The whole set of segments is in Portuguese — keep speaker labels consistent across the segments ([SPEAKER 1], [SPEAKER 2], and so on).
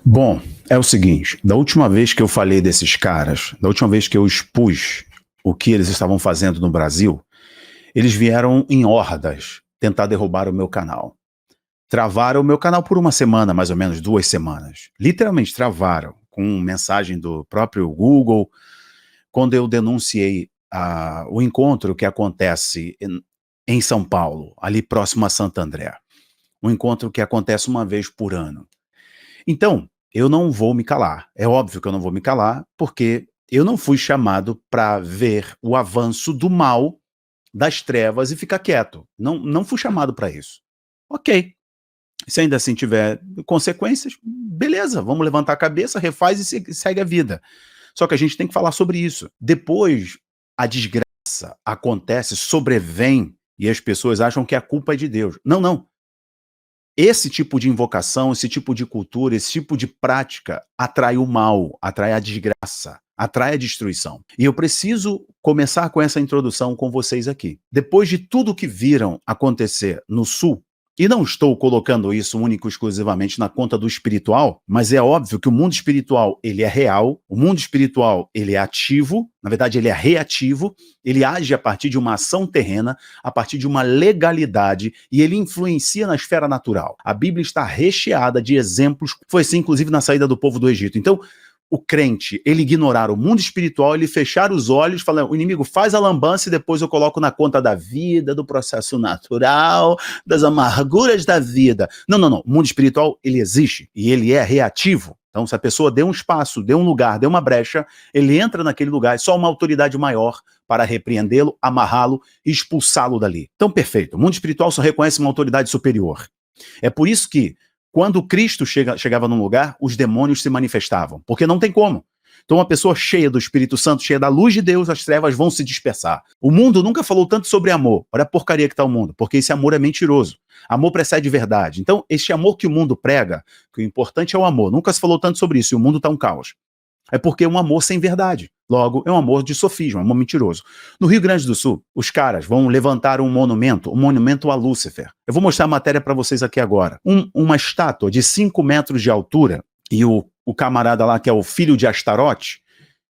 [SPEAKER 1] Bom, é o seguinte, da última vez que eu falei desses caras, da última vez que eu expus o que eles estavam fazendo no Brasil, eles vieram em hordas tentar derrubar o meu canal. Travaram o meu canal por uma semana, mais ou menos 2 semanas. Literalmente travaram, com mensagem do próprio Google, quando eu denunciei o encontro que acontece em São Paulo, ali próximo a Santo André. Um encontro que acontece uma vez por ano. Então, eu não vou me calar. É óbvio que eu não vou me calar, porque eu não fui chamado para ver o avanço do mal, das trevas e ficar quieto. Não fui chamado para isso. Ok. Se ainda assim tiver consequências, beleza, vamos levantar a cabeça, refaz e segue a vida. Só que a gente tem que falar sobre isso. Depois, a desgraça acontece, sobrevém, e as pessoas acham que a culpa é de Deus. Não, não. Esse tipo de invocação, esse tipo de cultura, esse tipo de prática atrai o mal, atrai a desgraça, atrai a destruição. E eu preciso começar com essa introdução com vocês aqui. Depois de tudo que viram acontecer no Sul, e não estou colocando isso único e exclusivamente na conta do espiritual, mas é óbvio que o mundo espiritual, ele é real, o mundo espiritual, ele é ativo, na verdade ele é reativo, ele age a partir de uma ação terrena, a partir de uma legalidade, e ele influencia na esfera natural. A Bíblia está recheada de exemplos, foi assim inclusive na saída do povo do Egito. Então, o crente, ele ignorar o mundo espiritual, ele fechar os olhos, falando, o inimigo faz a lambança e depois eu coloco na conta da vida, do processo natural, das amarguras da vida. Não, não, não. O mundo espiritual, ele existe e ele é reativo. Então, se a pessoa deu um espaço, deu um lugar, deu uma brecha, ele entra naquele lugar, é só uma autoridade maior para repreendê-lo, amarrá-lo e expulsá-lo dali. Então, perfeito. O mundo espiritual só reconhece uma autoridade superior. É por isso que quando Cristo chegava num lugar, os demônios se manifestavam, porque não tem como. Então, uma pessoa cheia do Espírito Santo, cheia da luz de Deus, as trevas vão se dispersar. O mundo nunca falou tanto sobre amor. Olha a porcaria que está o mundo, porque esse amor é mentiroso. Amor precede verdade. Então, este amor que o mundo prega, que o importante é o amor, nunca se falou tanto sobre isso, e o mundo está um caos. É porque é um amor sem verdade. Logo, é um amor de sofisma, um amor mentiroso. No Rio Grande do Sul, os caras vão levantar um monumento a Lúcifer. Eu vou mostrar a matéria para vocês aqui agora. Uma estátua de 5 metros de altura, e o camarada lá, que é o filho de Astarote,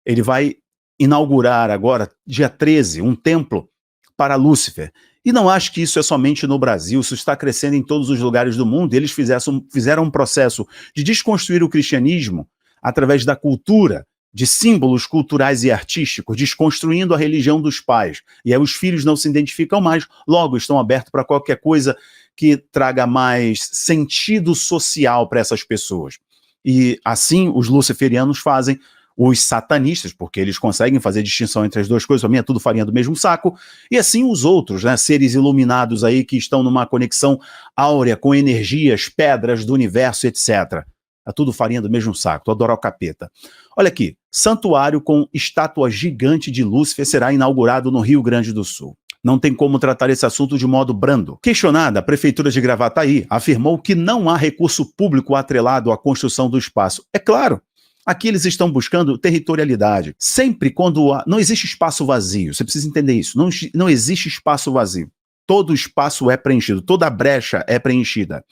[SPEAKER 1] ele vai inaugurar agora, dia 13, um templo para Lúcifer. E não acho que isso é somente no Brasil, isso está crescendo em todos os lugares do mundo. Eles fizeram um processo de desconstruir o cristianismo através da cultura, de símbolos culturais e artísticos, desconstruindo a religião dos pais. E aí os filhos não se identificam mais, logo estão abertos para qualquer coisa que traga mais sentido social para essas pessoas. E assim os luciferianos fazem, os satanistas, porque eles conseguem fazer distinção entre as duas coisas, para mim é tudo farinha do mesmo saco, e assim os outros, né, seres iluminados aí que estão numa conexão áurea com energias, pedras do universo, etc. É tudo farinha do mesmo saco, tu adora o capeta. Olha aqui, santuário com estátua gigante de Lúcifer será inaugurado no Rio Grande do Sul. Não tem como tratar esse assunto de modo brando. Questionada, a Prefeitura de Gravataí afirmou que não há recurso público atrelado à construção do espaço. É claro, aqui eles estão buscando territorialidade. Sempre quando não existe espaço vazio, você precisa entender isso, não existe espaço vazio. Todo espaço é preenchido, toda brecha é preenchida.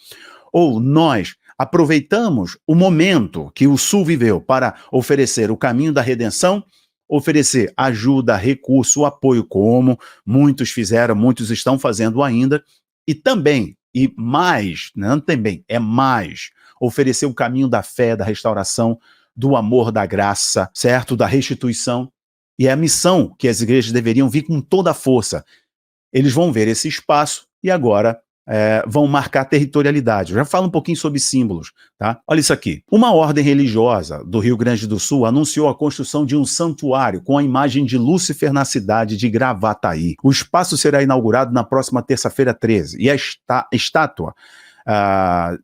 [SPEAKER 1] Ou nós aproveitamos o momento que o Sul viveu para oferecer o caminho da redenção, oferecer ajuda, recurso, apoio, como muitos fizeram, muitos estão fazendo ainda, e também, e mais, não também, é mais, oferecer o caminho da fé, da restauração, do amor, da graça, certo? Da restituição. E é a missão que as igrejas deveriam vir com toda a força. Eles vão ver esse espaço e agora vão marcar territorialidade. Eu já falo um pouquinho sobre símbolos, tá? Olha isso aqui. Uma ordem religiosa do Rio Grande do Sul anunciou a construção de um santuário com a imagem de Lúcifer na cidade de Gravataí. O espaço será inaugurado na próxima terça-feira 13 e a estátua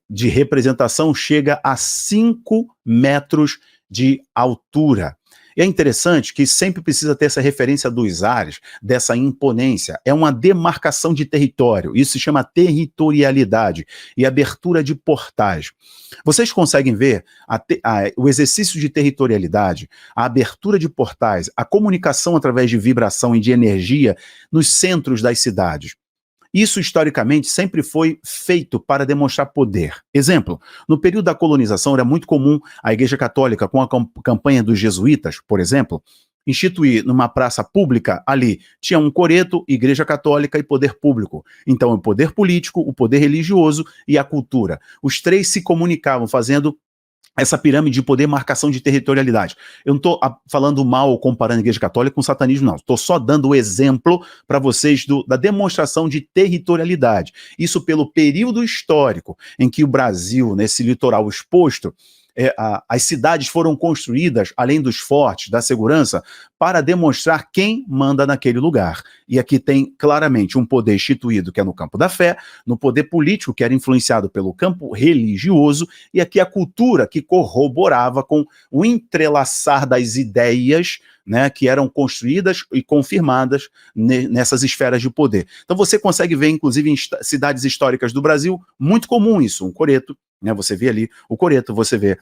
[SPEAKER 1] de representação chega a 5 metros de altura. E é interessante que sempre precisa ter essa referência dos ares, dessa imponência. É uma demarcação de território. Isso se chama territorialidade e abertura de portais. Vocês conseguem ver o exercício de territorialidade, a abertura de portais, a comunicação através de vibração e de energia nos centros das cidades. Isso, historicamente, sempre foi feito para demonstrar poder. Exemplo, no período da colonização era muito comum a Igreja Católica, com a campanha dos jesuítas, por exemplo, instituir numa praça pública ali, tinha um coreto, Igreja Católica e poder público. Então, o poder político, o poder religioso e a cultura. Os três se comunicavam, fazendo essa pirâmide de poder, marcação de territorialidade. Eu não estou falando mal ou comparando a Igreja Católica com o satanismo, não. Estou só dando o exemplo para vocês da demonstração de territorialidade. Isso pelo período histórico em que o Brasil, nesse litoral exposto, as cidades foram construídas, além dos fortes, da segurança, para demonstrar quem manda naquele lugar. E aqui tem claramente um poder instituído que é no campo da fé, no poder político que era influenciado pelo campo religioso, e aqui a cultura que corroborava com o entrelaçar das ideias, né, que eram construídas e confirmadas nessas esferas de poder. Então você consegue ver, inclusive, em cidades históricas do Brasil, muito comum isso, um coreto, né, você vê ali o coreto, você vê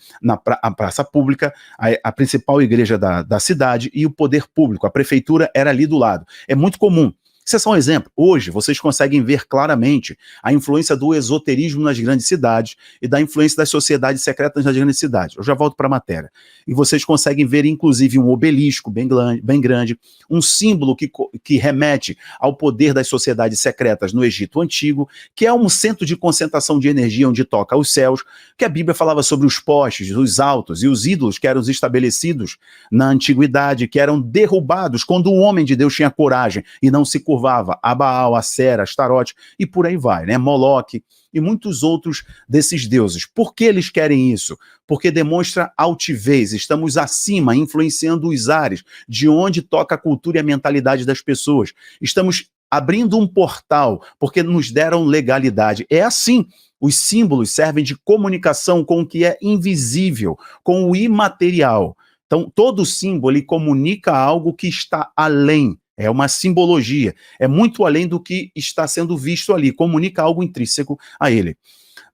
[SPEAKER 1] a praça pública, a principal igreja da cidade e o poder público, a prefeitura era ali do lado. É muito comum. Isso é só um exemplo. Hoje, vocês conseguem ver claramente a influência do esoterismo nas grandes cidades e da influência das sociedades secretas nas grandes cidades. Eu já volto para a matéria. E vocês conseguem ver, inclusive, um obelisco bem grande, um símbolo que remete ao poder das sociedades secretas no Egito Antigo, que é um centro de concentração de energia onde toca os céus, que a Bíblia falava sobre os postes, os altos e os ídolos que eram estabelecidos na antiguidade, que eram derrubados quando o homem de Deus tinha coragem e não se curvava a Baal, a Sera, Astarote e por aí vai, né? Moloque e muitos outros desses deuses. Por que eles querem isso? Porque demonstra altivez, estamos acima, influenciando os ares, de onde toca a cultura e a mentalidade das pessoas. Estamos abrindo um portal, porque nos deram legalidade. É assim. Os símbolos servem de comunicação com o que é invisível, com o imaterial. Então, todo símbolo ele comunica algo que está além. É uma simbologia, é muito além do que está sendo visto ali, comunica algo intrínseco a ele.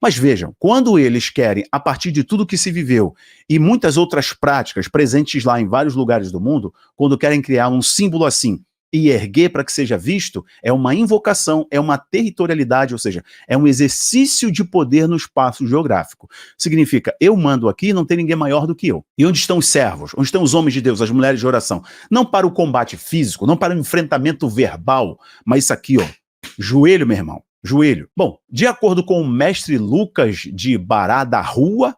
[SPEAKER 1] Mas vejam, quando eles querem, a partir de tudo que se viveu e muitas outras práticas presentes lá em vários lugares do mundo, quando querem criar um símbolo assim e erguer para que seja visto, é uma invocação, é uma territorialidade, ou seja, é um exercício de poder no espaço geográfico. Significa, eu mando aqui, não tem ninguém maior do que eu. E onde estão os servos? Onde estão os homens de Deus, as mulheres de oração? Não para o combate físico, não para o enfrentamento verbal, mas isso aqui, ó, joelho, meu irmão, joelho. Bom, de acordo com o mestre Lucas de Bará da Rua,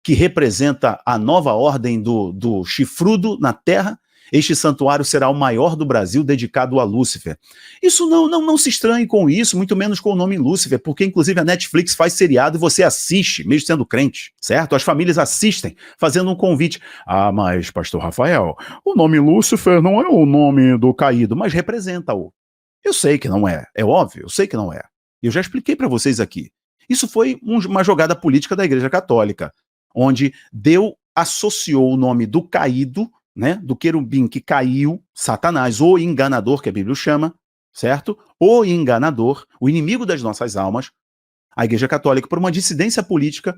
[SPEAKER 1] que representa a nova ordem do chifrudo na terra, este santuário será o maior do Brasil dedicado a Lúcifer. Isso não se estranhe com isso, muito menos com o nome Lúcifer, porque inclusive a Netflix faz seriado e você assiste, mesmo sendo crente, certo? As famílias assistem, fazendo um convite. Ah, mas pastor Rafael, o nome Lúcifer não é o nome do caído, mas representa-o. Eu sei que não é, é óbvio, eu sei que não é. Eu já expliquei para vocês aqui. Isso foi uma jogada política da Igreja Católica, onde associou o nome do caído, né, do querubim que caiu, Satanás, o enganador, que a Bíblia chama, certo? O enganador, o inimigo das nossas almas, a Igreja Católica, por uma dissidência política,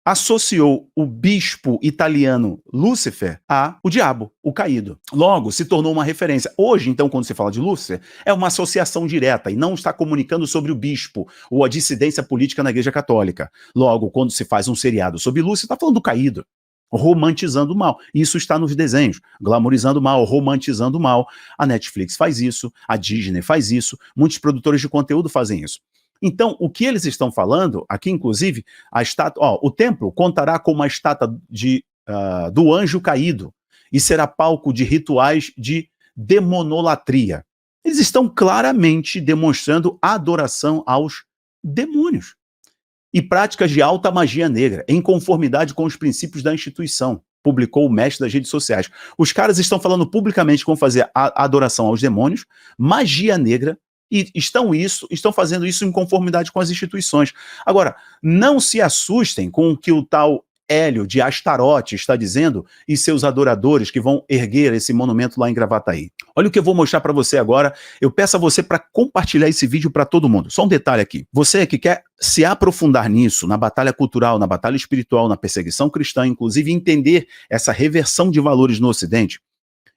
[SPEAKER 1] associou o bispo italiano Lúcifer o diabo, o caído. Logo, se tornou uma referência. Hoje, então, quando se fala de Lúcifer, é uma associação direta e não está comunicando sobre o bispo ou a dissidência política na Igreja Católica. Logo, quando se faz um seriado sobre Lúcifer, está falando do caído, romantizando o mal. Isso está nos desenhos, glamorizando o mal, romantizando o mal. A Netflix faz isso, a Disney faz isso, muitos produtores de conteúdo fazem isso. Então, o que eles estão falando, aqui inclusive, o templo contará com uma estátua do anjo caído e será palco de rituais de demonolatria. Eles estão claramente demonstrando adoração aos demônios e práticas de alta magia negra, em conformidade com os princípios da instituição, publicou o mestre das redes sociais. Os caras estão falando publicamente que vão fazer a adoração aos demônios, magia negra, e estão fazendo isso em conformidade com as instituições. Agora, não se assustem com o que o tal Hélio de Astarote está dizendo e seus adoradores que vão erguer esse monumento lá em Gravataí. Olha o que eu vou mostrar para você agora. Eu peço a você para compartilhar esse vídeo para todo mundo. Só um detalhe aqui. Você que quer se aprofundar nisso, na batalha cultural, na batalha espiritual, na perseguição cristã, inclusive entender essa reversão de valores no Ocidente,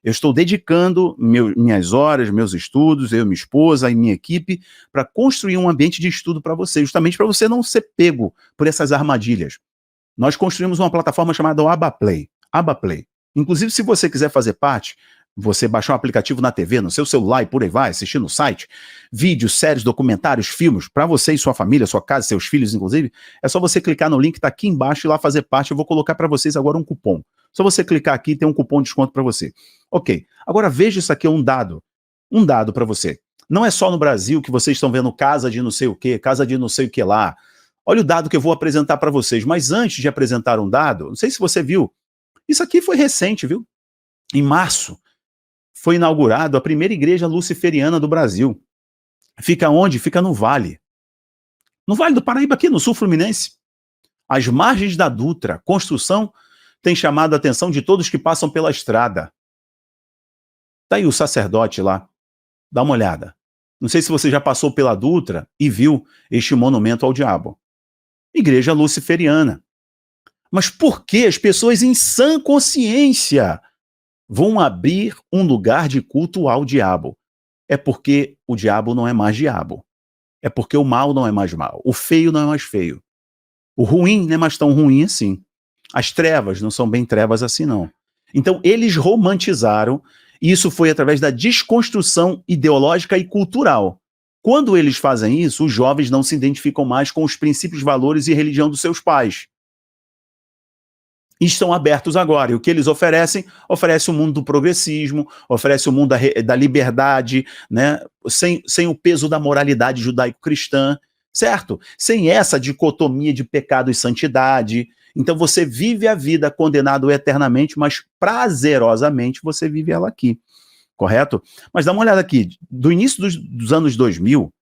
[SPEAKER 1] Eu estou dedicando minhas horas, meus estudos, eu, minha esposa e minha equipe, para construir um ambiente de estudo para você, justamente para você não ser pego por essas armadilhas. Nós construímos uma plataforma chamada Abaplay. Abaplay. Inclusive, se você quiser fazer parte, você baixar um aplicativo na TV, no seu celular e por aí vai, assistir no site, vídeos, séries, documentários, filmes, para você e sua família, sua casa, seus filhos, inclusive, é só você clicar no link que está aqui embaixo e lá fazer parte. Eu vou colocar para vocês agora um cupom. Só você clicar aqui e tem um cupom de desconto para você. Ok, agora veja isso aqui, um dado para você. Não é só no Brasil que vocês estão vendo casa de não sei o que, casa de não sei o que lá. Olha o dado que eu vou apresentar para vocês, mas antes de apresentar um dado, não sei se você viu, isso aqui foi recente, viu? Em março, foi inaugurada a primeira igreja luciferiana do Brasil. Fica onde? Fica no Vale. No Vale do Paraíba, aqui no sul fluminense. Às margens da Dutra, construção tem chamado a atenção de todos que passam pela estrada. Tá aí o sacerdote lá. Dá uma olhada. Não sei se você já passou pela Dutra e viu este monumento ao diabo. Igreja luciferiana. Mas por que as pessoas em sã consciência vão abrir um lugar de culto ao diabo? É porque o diabo não é mais diabo. É porque o mal não é mais mal. O feio não é mais feio. O ruim não é mais tão ruim assim. As trevas não são bem trevas assim, não. Então, eles romantizaram, e isso foi através da desconstrução ideológica e cultural. Quando eles fazem isso, os jovens não se identificam mais com os princípios, valores e religião dos seus pais. E estão abertos agora. E o que eles oferecem? Oferece o mundo do progressismo, oferece o mundo da liberdade, né? Sem o peso da moralidade judaico-cristã, certo? Sem essa dicotomia de pecado e santidade. Então você vive a vida condenado eternamente, mas prazerosamente você vive ela aqui, correto? Mas dá uma olhada aqui, do início dos anos 2000,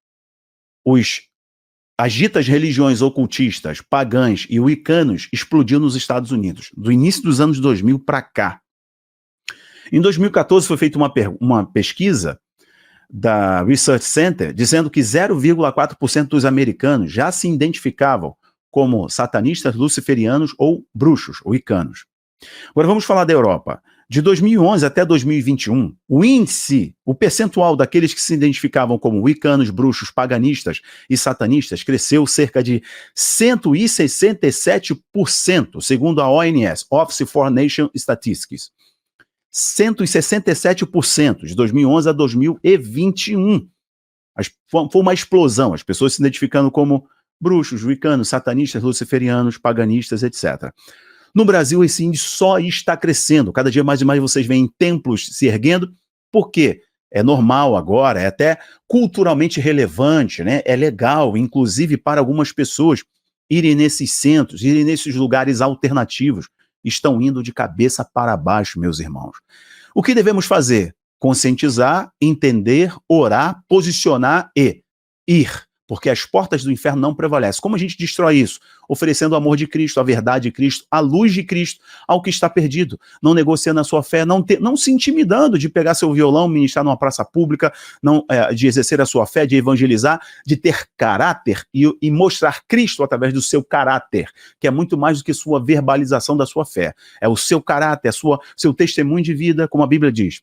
[SPEAKER 1] as ditas religiões ocultistas, pagãs e wiccanos explodiu nos Estados Unidos, do início dos anos 2000 para cá. Em 2014 foi feita uma pesquisa da Research Center dizendo que 0,4% dos americanos já se identificavam como satanistas, luciferianos ou bruxos, ou wiccanos. Agora vamos falar da Europa. De 2011 até 2021, o índice, o percentual daqueles que se identificavam como wiccanos, bruxos, paganistas e satanistas cresceu cerca de 167%, segundo a ONS, Office for Nation Statistics. 167% de 2011 a 2021. Foi uma explosão, as pessoas se identificando como bruxos, wiccanos, satanistas, luciferianos, paganistas, etc. No Brasil, esse índice só está crescendo. Cada dia mais e mais vocês veem templos se erguendo. Por quê? É normal agora, é até culturalmente relevante, né? É legal, inclusive para algumas pessoas, irem nesses centros, irem nesses lugares alternativos. Estão indo de cabeça para baixo, meus irmãos. O que devemos fazer? Conscientizar, entender, orar, posicionar e ir. Porque as portas do inferno não prevalecem. Como a gente destrói isso? Oferecendo o amor de Cristo, a verdade de Cristo, a luz de Cristo ao que está perdido. Não negociando a sua fé, não se intimidando de pegar seu violão, ministrar numa praça pública, de exercer a sua fé, de evangelizar, de ter caráter e mostrar Cristo através do seu caráter, que é muito mais do que sua verbalização da sua fé. É o seu caráter, seu testemunho de vida, como a Bíblia diz.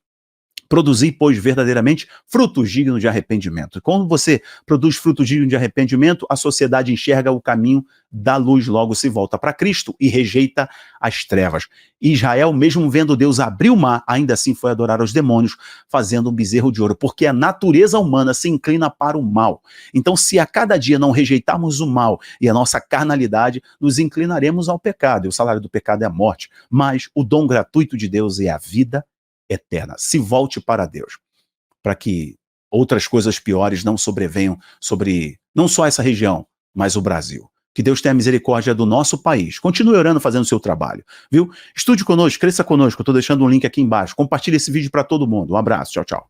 [SPEAKER 1] Produzir, pois, verdadeiramente frutos dignos de arrependimento. Quando você produz frutos dignos de arrependimento, a sociedade enxerga o caminho da luz, logo se volta para Cristo e rejeita as trevas. Israel, mesmo vendo Deus abrir o mar, ainda assim foi adorar os demônios, fazendo um bezerro de ouro, porque a natureza humana se inclina para o mal. Então, se a cada dia não rejeitarmos o mal e a nossa carnalidade, nos inclinaremos ao pecado. E o salário do pecado é a morte, mas o dom gratuito de Deus é a vida eterna. Se volte para Deus, para que outras coisas piores não sobrevenham sobre não só essa região, mas o Brasil. Que Deus tenha misericórdia do nosso país. Continue orando, fazendo o seu trabalho, viu? Estude conosco, cresça conosco. Eu estou deixando um link aqui embaixo. Compartilhe esse vídeo para todo mundo. Um abraço, tchau, tchau.